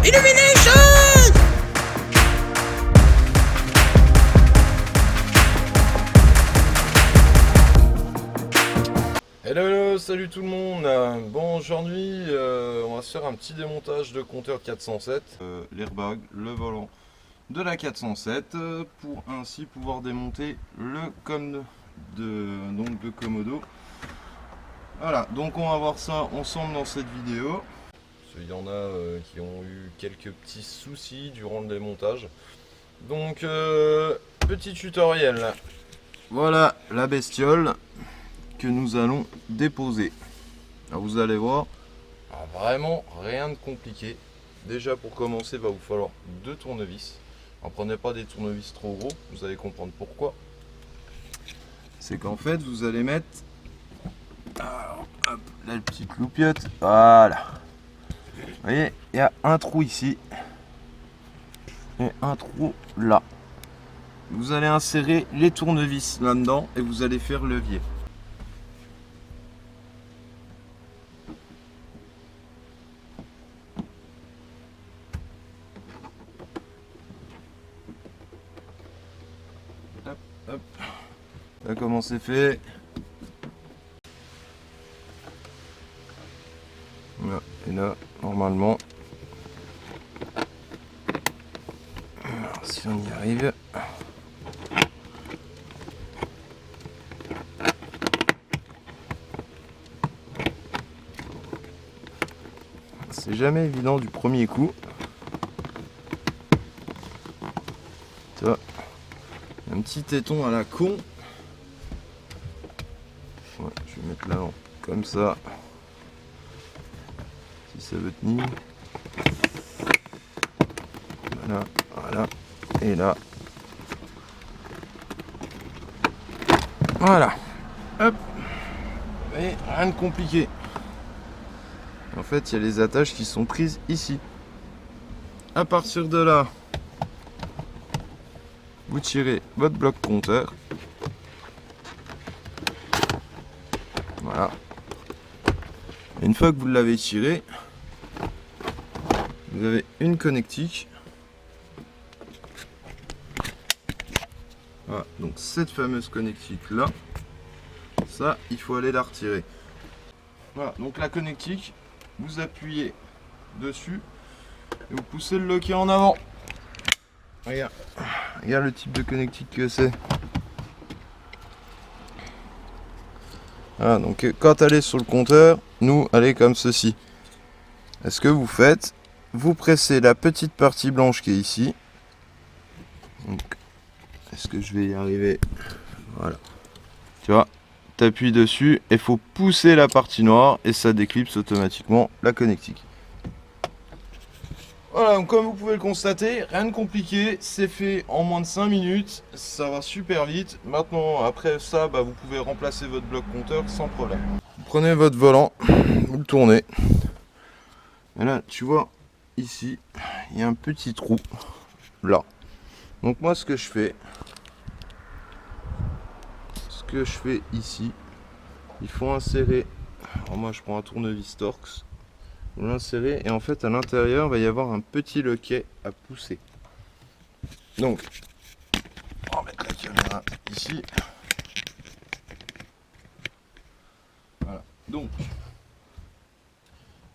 Illumination! Hello, salut tout le monde. Bon, aujourd'hui, on va se faire un petit démontage de compteur 407, l'airbag, le volant de la 407, pour ainsi pouvoir démonter le com de Komodo. Voilà, donc on va voir ça ensemble dans cette vidéo. Il y en a qui ont eu quelques petits soucis durant le démontage. Donc, petit tutoriel. Voilà la bestiole que nous allons déposer. Alors vous allez voir, vraiment rien de compliqué. Déjà pour commencer, il va vous falloir 2 tournevis. Ne prenez pas des tournevis trop gros, vous allez comprendre pourquoi. C'est qu'en fait vous allez mettre, alors, hop, la petite loupiote, voilà. Vous voyez, il y a un trou ici et un trou là. Vous allez insérer les tournevis là-dedans et vous allez faire levier. Hop, hop. Là comment c'est fait. Voilà. Et là, normalement, alors, si on y arrive, c'est jamais évident du premier coup. Tu vois, un petit téton à la con. Ouais, je vais mettre là comme ça, si ça veut tenir. Voilà, voilà, et là. Voilà, hop, et rien de compliqué. En fait, il y a les attaches qui sont prises ici. À partir de là, vous tirez votre bloc compteur. Voilà. Et une fois que vous l'avez tiré, vous avez une connectique. Voilà, donc cette fameuse connectique là, ça il faut aller la retirer. Voilà, donc la connectique, vous appuyez dessus et vous poussez le loquet en avant. Regarde, regarde le type de connectique que c'est. Voilà, donc quand elle est sur le compteur, nous elle est comme ceci. Et ce que vous faites, vous pressez la petite partie blanche qui est ici. Donc, est-ce que je vais y arriver? Voilà. Tu vois, tu appuies dessus et il faut pousser la partie noire et ça déclipse automatiquement la connectique. Voilà, donc comme vous pouvez le constater, rien de compliqué, c'est fait en moins de 5 minutes, ça va super vite. Maintenant, après ça, vous pouvez remplacer votre bloc compteur sans problème. Vous prenez votre volant, vous le tournez. Et là, tu vois, ici, il y a un petit trou, là. Donc moi, ce que je fais ici, il faut insérer, alors moi je prends un tournevis Torx, vous l'insérez et en fait à l'intérieur il va y avoir un petit loquet à pousser. Donc, on va mettre la caméra ici. Voilà, donc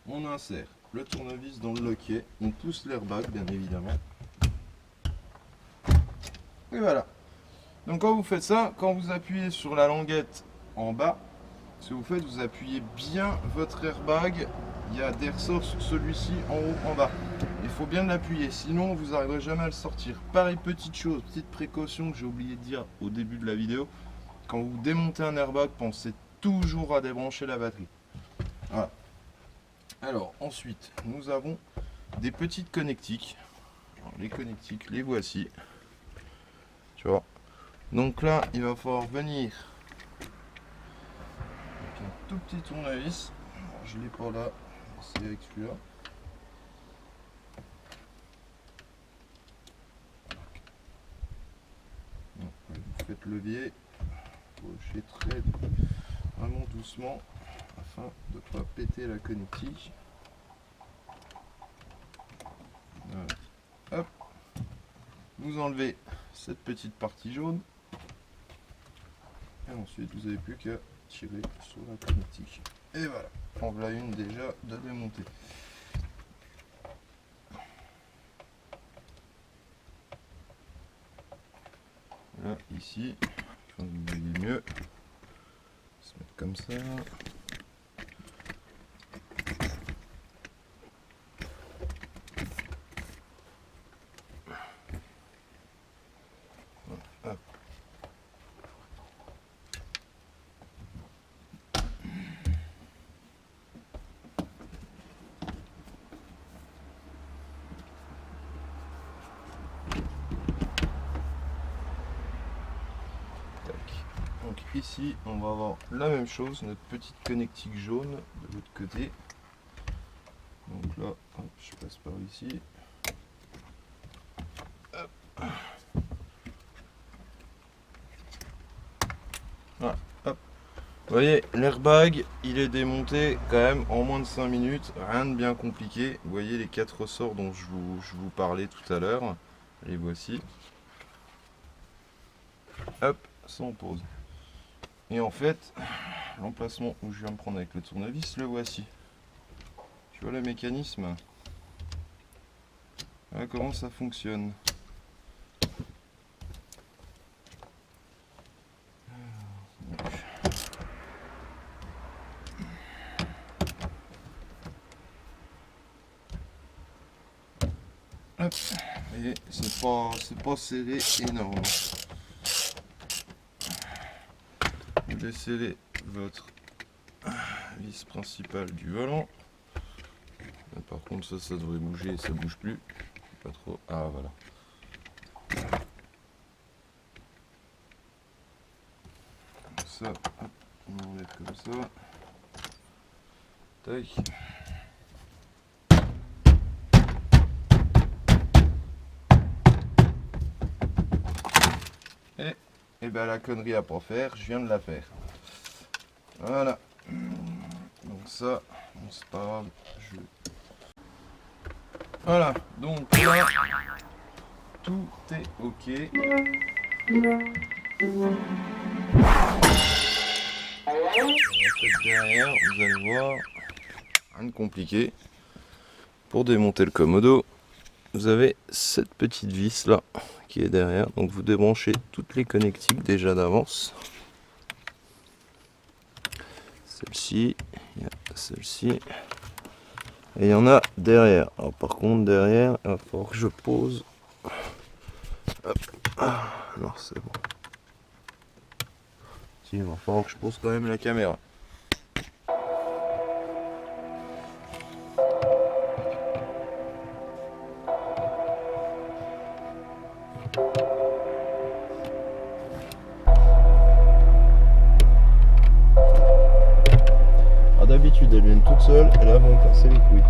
on insère le tournevis dans le loquet, on pousse l'airbag bien évidemment. Et voilà. Donc quand vous faites ça, quand vous appuyez sur la languette en bas, ce que vous faites, vous appuyez bien votre airbag. Il y a des ressorts sur celui-ci en haut, en bas. Il faut bien l'appuyer, sinon vous n'arriverez jamais à le sortir. Pareil, petite chose, petite précaution que j'ai oublié de dire au début de la vidéo. Quand vous démontez un airbag, pensez toujours à débrancher la batterie. Voilà. Alors ensuite, nous avons des petites connectiques. Alors, les connectiques, les voici. Tu vois. Donc là, il va falloir venir avec un tout petit tournevis. Alors, je ne l'ai pas là, c'est avec celui-là. Vous faites levier, gaucher très vraiment doucement afin de ne pas péter la connectique. vous enlevez cette petite partie jaune. Et ensuite, vous n'avez plus qu'à tirer sur la connectique. Et voilà, en voilà une déjà de démonter. Là, ici, vous voyez mieux, se mettre comme ça. Hop. Donc ici on va avoir la même chose, notre petite connectique jaune de l'autre côté. Donc là, hop, je passe par ici. Hop. Voilà, hop. Vous voyez, l'airbag il est démonté quand même en moins de 5 minutes, rien de bien compliqué. Vous voyez les 4 ressorts dont je vous parlais tout à l'heure, les voici. Hop, ça on pose. Et en fait, l'emplacement où je viens me prendre avec le tournevis, le voici. Tu vois le mécanisme? Voilà comment ça fonctionne. Hop, vous voyez, c'est pas serré énorme. Vous décellez votre vis principale du volant. Là, par contre ça devrait bouger, ça bouge plus. Pas trop. Ah voilà. Ça, hop, on enlève comme ça. Tac. Et ben la connerie à pas faire, je viens de la faire. Voilà. Donc ça, bon, c'est pas grave. Voilà, donc là, tout est ok. Derrière, vous allez voir, rien de compliqué. Pour démonter le Commodo, vous avez cette petite vis là qui est derrière. Donc vous débranchez toutes les connectiques déjà d'avance. Celle-ci, il y a celle-ci. Et il y en a derrière. Alors par contre derrière, il va falloir que je pose. Hop. Ah, non c'est bon. Si, il va falloir que je pose quand même la caméra. D'habitude elles viennent toutes seules et là vont casser les couilles.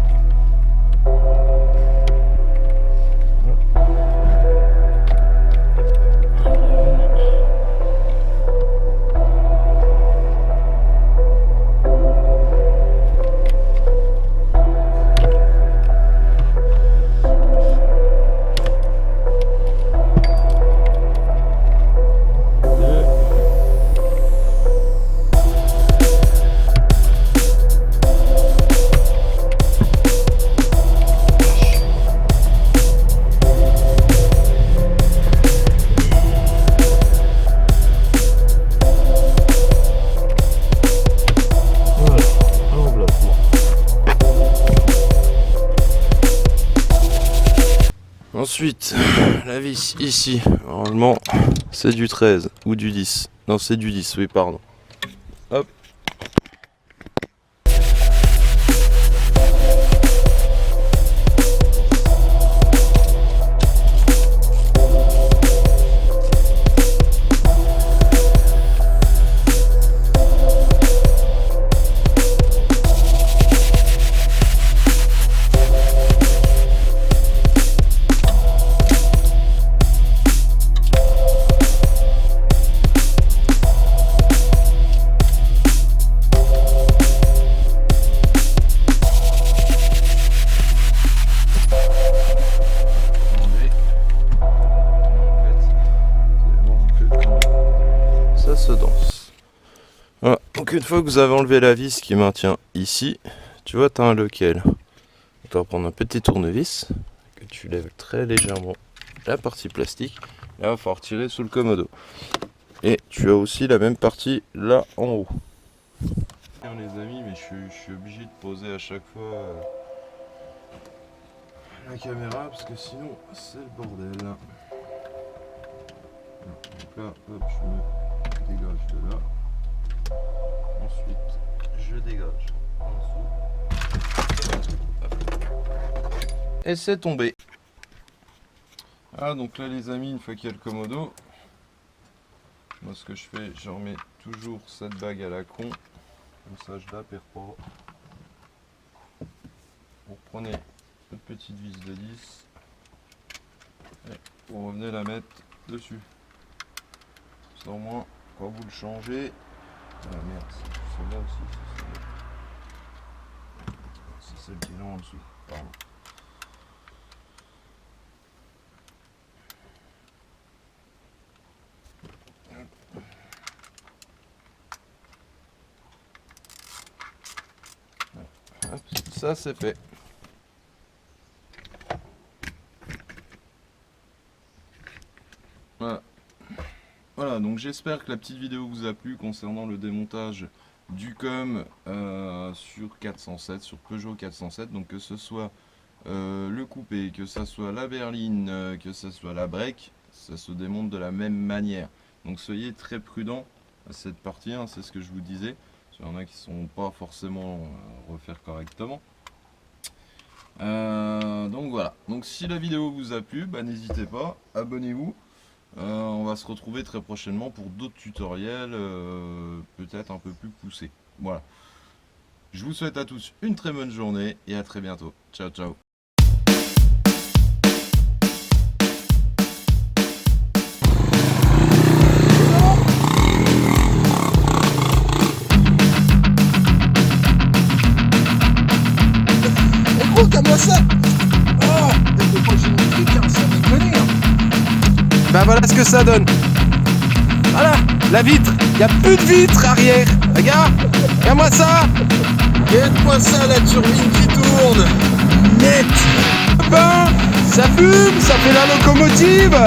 Ensuite, la vis ici, normalement, c'est du 13 ou du 10. Non, c'est du 10, oui, pardon. Hop. une fois que vous avez enlevé la vis qui maintient ici, tu vois, tu as un local. Tu vas prendre un petit tournevis que tu lèves très légèrement la partie plastique. Là, il va falloir tirer sous le commodo. Et tu as aussi la même partie là en haut. Les amis, mais je suis obligé de poser à chaque fois la caméra parce que sinon c'est le bordel. Donc là, hop, je me dégage de là. Ensuite, je dégage en dessous. Et c'est tombé. Ah, donc là les amis, une fois qu'il y a le commodo, moi ce que je fais, je remets toujours cette bague à la con. Comme ça je la perds pas. Vous reprenez votre petite vis de 10 et vous revenez la mettre dessus. Ça au moins quand vous le changez. Ah merde, c'est celle-là aussi. C'est celle qui est là en dessous. Pardon. Hop, ça c'est fait. Voilà, donc j'espère que la petite vidéo vous a plu concernant le démontage du COM sur 407, sur Peugeot 407. Donc que ce soit le coupé, que ce soit la berline, que ce soit la break, ça se démonte de la même manière. Donc soyez très prudents à cette partie, hein, c'est ce que je vous disais. Il y en a qui ne sont pas forcément refaire correctement. Donc voilà, donc si la vidéo vous a plu, bah, n'hésitez pas, abonnez-vous. On va se retrouver très prochainement pour d'autres tutoriels, peut-être un peu plus poussés. Voilà. Je vous souhaite à tous une très bonne journée et à très bientôt. Ciao, ciao. Comme ça. Oh, faut pas que j'ai une clique, hein, ça déconne. Ben voilà ce que ça donne. Voilà, la vitre. Il n'y a plus de vitre arrière. Regarde-moi ça. Regarde-moi ça, la turbine qui tourne. Net. Ben, ça fume, ça fait la locomotive.